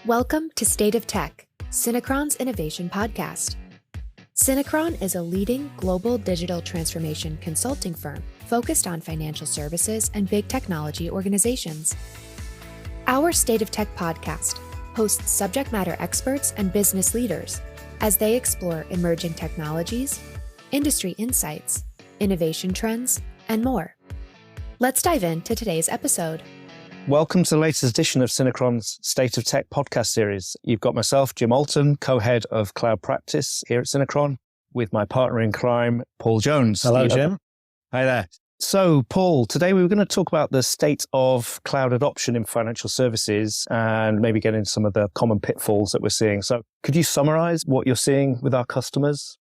Welcome to State of Tech, Synechron's innovation podcast. Synechron is a leading global digital transformation consulting firm focused on financial services and big technology organizations. Our State of Tech podcast hosts subject matter experts and business leaders as they explore emerging technologies, industry insights, innovation trends, and more. Let's dive into today's episode. Welcome to the latest edition of Synechron's State of Tech podcast series. You've got myself, Jim Oulton, co-head of cloud practice here at Synechron, with my partner in crime, Paul Jones. Hello, Jim. Hi there. So, Paul, today we were going to talk about the state of cloud adoption in financial services and maybe get into some of the common pitfalls that we're seeing. So, could you summarize what you're seeing with our customers?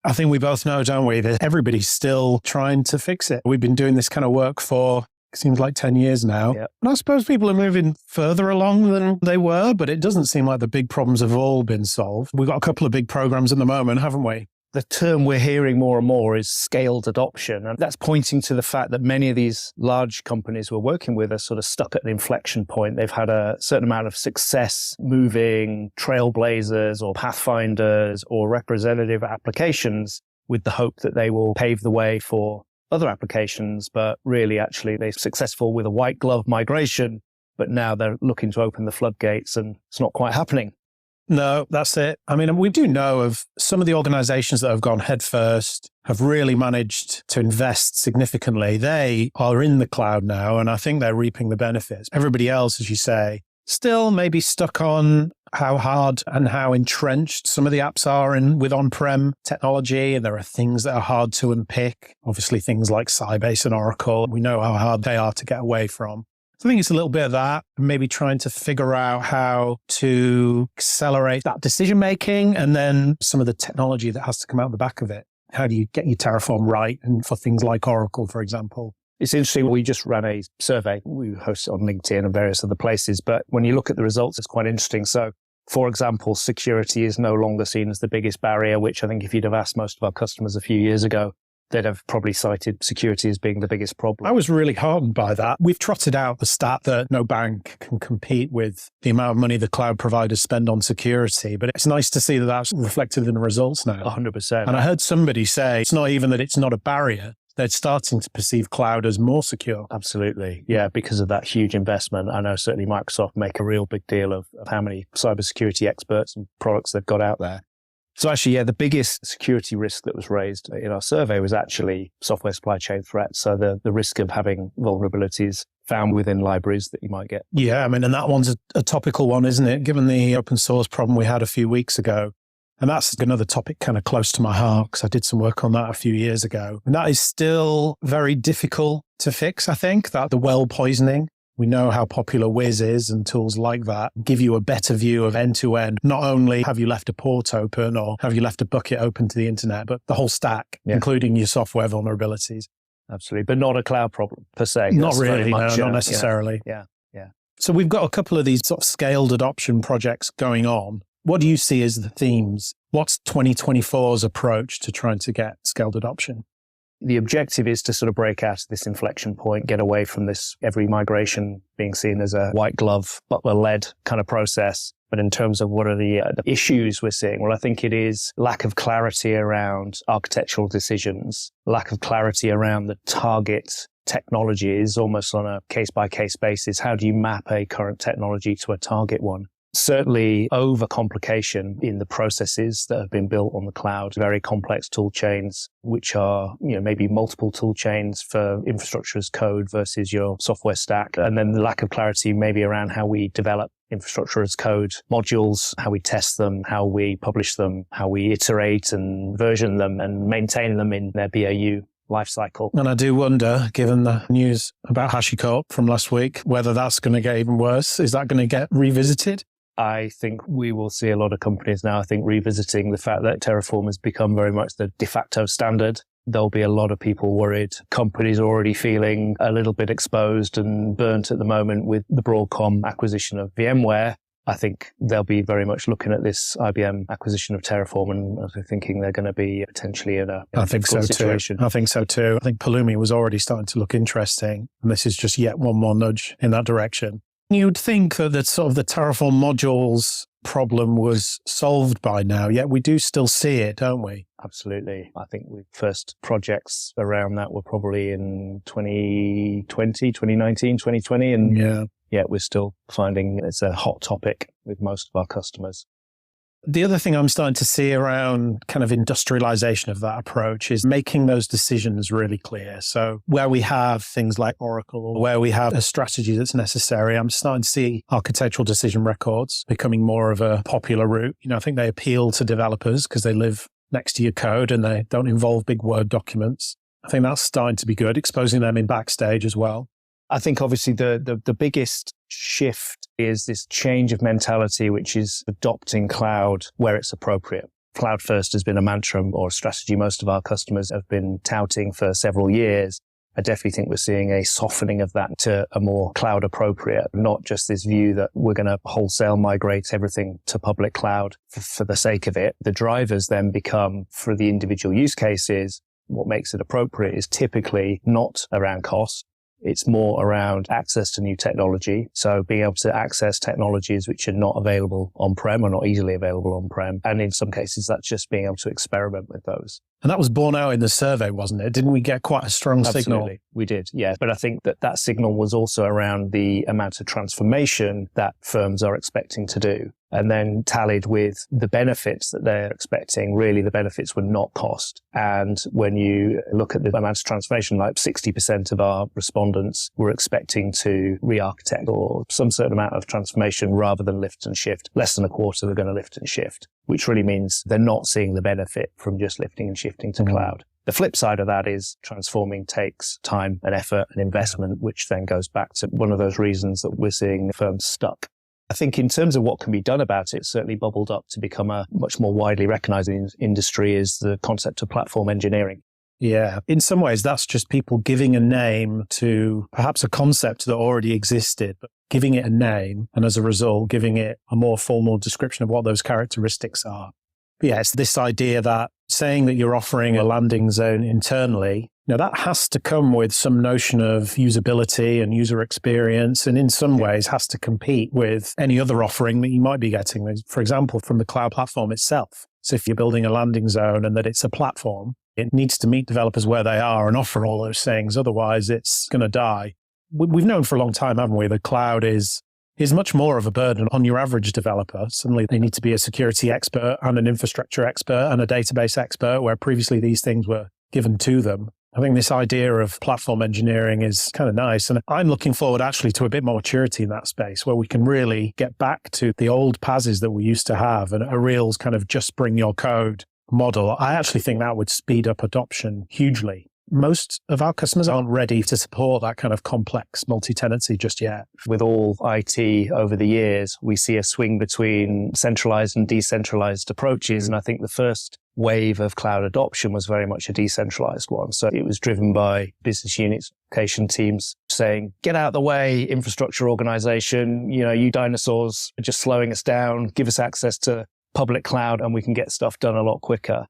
I think we both know, don't we, that everybody's still trying to fix it. We've been doing this kind of work for seems like 10 years now. Yep. And I suppose people are moving further along than they were, but it doesn't seem like the big problems have all been solved. We've got a couple of big programs at the moment, haven't we? The term we're hearing more and more is scaled adoption. And that's pointing to the fact that many of these large companies we're working with are sort of stuck at an inflection point. They've had a certain amount of success moving trailblazers or pathfinders or representative applications with the hope that they will pave the way for other applications, but really actually they're successful with a white glove migration, but now they're looking to open the floodgates and it's not quite happening. No, that's it. I mean, we do know of some of the organizations that have gone headfirst, have really managed to invest significantly. They are in the cloud now, and I think they're reaping the benefits. Everybody else, as you say, still maybe stuck on how hard and how entrenched some of the apps are with on-prem technology. And there are things that are hard to unpick. Obviously, things like Sybase and Oracle, we know how hard they are to get away from. So I think it's a little bit of that, maybe trying to figure out how to accelerate that decision-making and then some of the technology that has to come out the back of it. How do you get your Terraform right? And for things like Oracle, for example. It's interesting. We just ran a survey. We host it on LinkedIn and various other places. But when you look at the results, it's quite interesting. So, for example, security is no longer seen as the biggest barrier, which I think if you'd have asked most of our customers a few years ago, they'd have probably cited security as being the biggest problem. I was really heartened by that. We've trotted out the stat that no bank can compete with the amount of money the cloud providers spend on security. But it's nice to see that that's reflected in the results now. 100%. And I heard somebody say it's not even that it's not a barrier. They're starting to perceive cloud as more secure. Absolutely. Yeah, because of that huge investment. I know certainly Microsoft make a real big deal of how many cybersecurity experts and products they've got out there. So actually, yeah, the biggest security risk that was raised in our survey was actually software supply chain threats. So the risk of having vulnerabilities found within libraries that you might get. Yeah, I mean, and that one's a topical one, isn't it? Given the open source problem we had a few weeks ago. And that's another topic kind of close to my heart because I did some work on that a few years ago. And that is still very difficult to fix, I think, that the well poisoning. We know how popular Wiz is and tools like that give you a better view of end-to-end. Not only have you left a port open or have you left a bucket open to the internet, but the whole stack, including your software vulnerabilities. Absolutely. But not a cloud problem per se. Not really, no, not necessarily. Yeah. So we've got a couple of these sort of scaled adoption projects going on. What do you see as the themes? What's 2024's approach to trying to get scaled adoption? The objective is to sort of break out of this inflection point, get away from this every migration being seen as a white glove, butler-led kind of process. But in terms of what are the issues we're seeing, well, I think it is lack of clarity around architectural decisions, lack of clarity around the target technologies, almost on a case-by-case basis. How do you map a current technology to a target one? Certainly overcomplication in the processes that have been built on the cloud, very complex tool chains, which are, maybe multiple tool chains for infrastructure as code versus your software stack. And then the lack of clarity maybe around how we develop infrastructure as code modules, how we test them, how we publish them, how we iterate and version them and maintain them in their BAU lifecycle. And I do wonder, given the news about HashiCorp from last week, whether that's going to get even worse. Is that going to get revisited? I think we will see a lot of companies now, revisiting the fact that Terraform has become very much the de facto standard. There'll be a lot of people worried. Companies are already feeling a little bit exposed and burnt at the moment with the Broadcom acquisition of VMware. I think they'll be very much looking at this IBM acquisition of Terraform and thinking they're going to be potentially in a difficult situation. I think so too. I think Pulumi was already starting to look interesting. And this is just yet one more nudge in that direction. You'd think that the sort of the Terraform modules problem was solved by now, yet we do still see it, don't we? Absolutely. I think the first projects around that were probably in 2019, 2020. And we're still finding it's a hot topic with most of our customers. The other thing I'm starting to see around kind of industrialization of that approach is making those decisions really clear. So where we have things like Oracle, or where we have a strategy that's necessary, I'm starting to see architectural decision records becoming more of a popular route. I think they appeal to developers because they live next to your code and they don't involve big Word documents. I think that's starting to be good, exposing them in Backstage as well. I think obviously the biggest shift is this change of mentality, which is adopting cloud where it's appropriate. Cloud first has been a mantra or a strategy most of our customers have been touting for several years. I definitely think we're seeing a softening of that to a more cloud appropriate, not just this view that we're going to wholesale migrate everything to public cloud for the sake of it. The drivers then become, for the individual use cases, what makes it appropriate is typically not around cost. It's more around access to new technology. So being able to access technologies which are not available on-prem or not easily available on-prem. And in some cases, that's just being able to experiment with those. And that was borne out in the survey, wasn't it? Didn't we get quite a strong signal? Absolutely, we did, yeah. But I think that signal was also around the amount of transformation that firms are expecting to do. And then tallied with the benefits that they're expecting, really the benefits were not cost. And when you look at the amount of transformation, like 60% of our respondents were expecting to re-architect or some certain amount of transformation rather than lift and shift. Less than a quarter were going to lift and shift, which really means they're not seeing the benefit from just lifting and shifting to cloud. The flip side of that is transforming takes time and effort and investment, which then goes back to one of those reasons that we're seeing firms stuck. I think in terms of what can be done about it, certainly bubbled up to become a much more widely recognized industry is the concept of platform engineering. Yeah. In some ways, that's just people giving a name to perhaps a concept that already existed, but giving it a name and as a result, giving it a more formal description of what those characteristics are. But yeah, it's this idea that saying that you're offering a landing zone internally, that has to come with some notion of usability and user experience, and in some ways has to compete with any other offering that you might be getting, for example, from the cloud platform itself. So if you're building a landing zone and that it's a platform, it needs to meet developers where they are and offer all those things. Otherwise, it's going to die. We've known for a long time, haven't we, the cloud is much more of a burden on your average developer. Suddenly they need to be a security expert and an infrastructure expert and a database expert, where previously these things were given to them. I think this idea of platform engineering is kind of nice. And I'm looking forward actually to a bit more maturity in that space where we can really get back to the old PaaSes that we used to have and a real kind of just bring your code model. I actually think that would speed up adoption hugely. Most of our customers aren't ready to support that kind of complex multi-tenancy just yet. With all IT over the years, we see a swing between centralized and decentralized approaches. And I think the first wave of cloud adoption was very much a decentralized one. So it was driven by business units, application teams saying, get out of the way, infrastructure organization, you dinosaurs are just slowing us down, give us access to public cloud and we can get stuff done a lot quicker.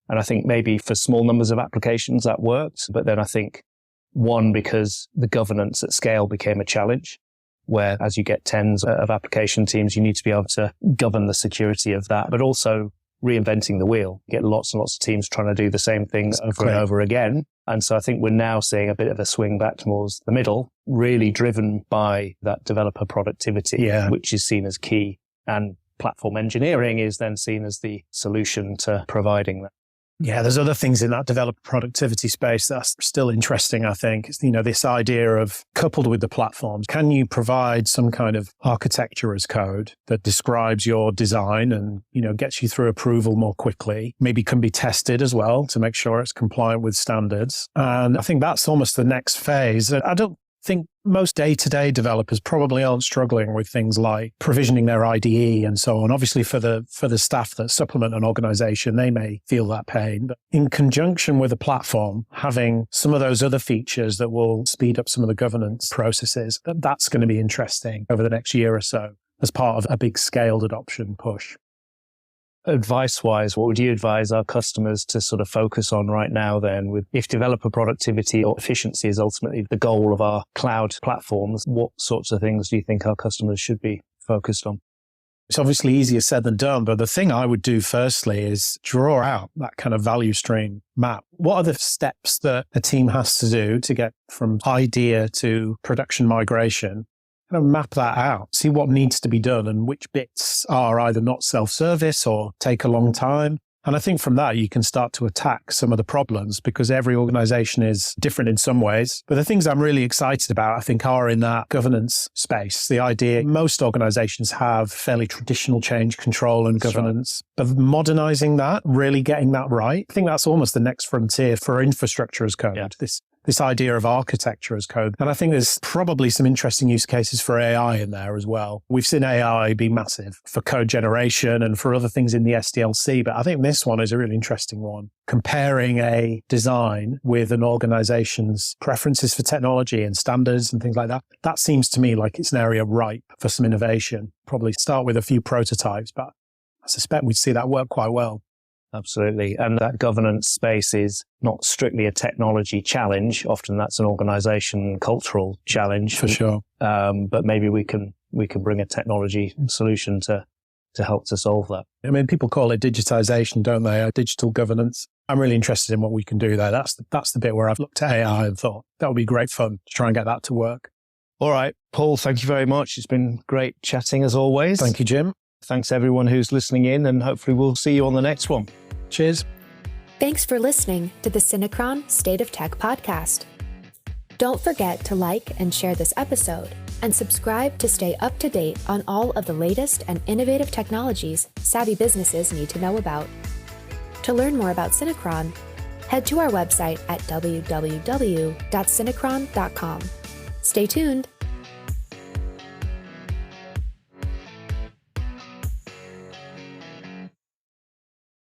And I think maybe for small numbers of applications that worked. But then I think, one, because the governance at scale became a challenge, where as you get tens of application teams, you need to be able to govern the security of that, but also reinventing the wheel. You get lots and lots of teams trying to do the same things over and over again. And so I think we're now seeing a bit of a swing back towards the middle, really driven by that developer productivity, which is seen as key. And platform engineering is then seen as the solution to providing that. Yeah, there's other things in that developer productivity space that's still interesting, I think. It's, this idea of, coupled with the platforms, can you provide some kind of architecture as code that describes your design and, gets you through approval more quickly, maybe can be tested as well to make sure it's compliant with standards. And I think that's almost the next phase. I don't think most day-to-day developers probably aren't struggling with things like provisioning their IDE and so on. Obviously, for the staff that supplement an organization, they may feel that pain. But in conjunction with a platform, having some of those other features that will speed up some of the governance processes, that's going to be interesting over the next year or so as part of a big scaled adoption push. Advice-wise, what would you advise our customers to sort of focus on right now then? If developer productivity or efficiency is ultimately the goal of our cloud platforms, what sorts of things do you think our customers should be focused on? It's obviously easier said than done, but the thing I would do firstly is draw out that kind of value stream map. What are the steps that a team has to do to get from idea to production migration? Kind of map that out, see what needs to be done and which bits are either not self-service or take a long time. And I think from that, you can start to attack some of the problems because every organization is different in some ways. But the things I'm really excited about, I think, are in that governance space. The idea most organizations have fairly traditional change control and governance, but modernizing that, really getting that right. I think that's almost the next frontier for infrastructure as code. Yeah. This idea of architecture as code. And I think there's probably some interesting use cases for AI in there as well. We've seen AI be massive for code generation and for other things in the SDLC, but I think this one is a really interesting one. Comparing a design with an organization's preferences for technology and standards and things like that. That seems to me like it's an area ripe for some innovation. Probably start with a few prototypes, but I suspect we'd see that work quite well. Absolutely. And that governance space is not strictly a technology challenge. Often that's an organization cultural challenge. For sure. But maybe we can bring a technology solution to help to solve that. I mean, people call it digitization, don't they? Digital governance. I'm really interested in what we can do there. That's the bit where I've looked at AI and thought that would be great fun to try and get that to work. All right, Paul, thank you very much. It's been great chatting as always. Thank you, Jim. Thanks everyone who's listening in, and hopefully we'll see you on the next one. Cheers. Thanks for listening to the Synechron State of Tech podcast. Don't forget to like and share this episode and subscribe to stay up to date on all of the latest and innovative technologies savvy businesses need to know about. To learn more about Synechron, head to our website at www.synechron.com. Stay tuned.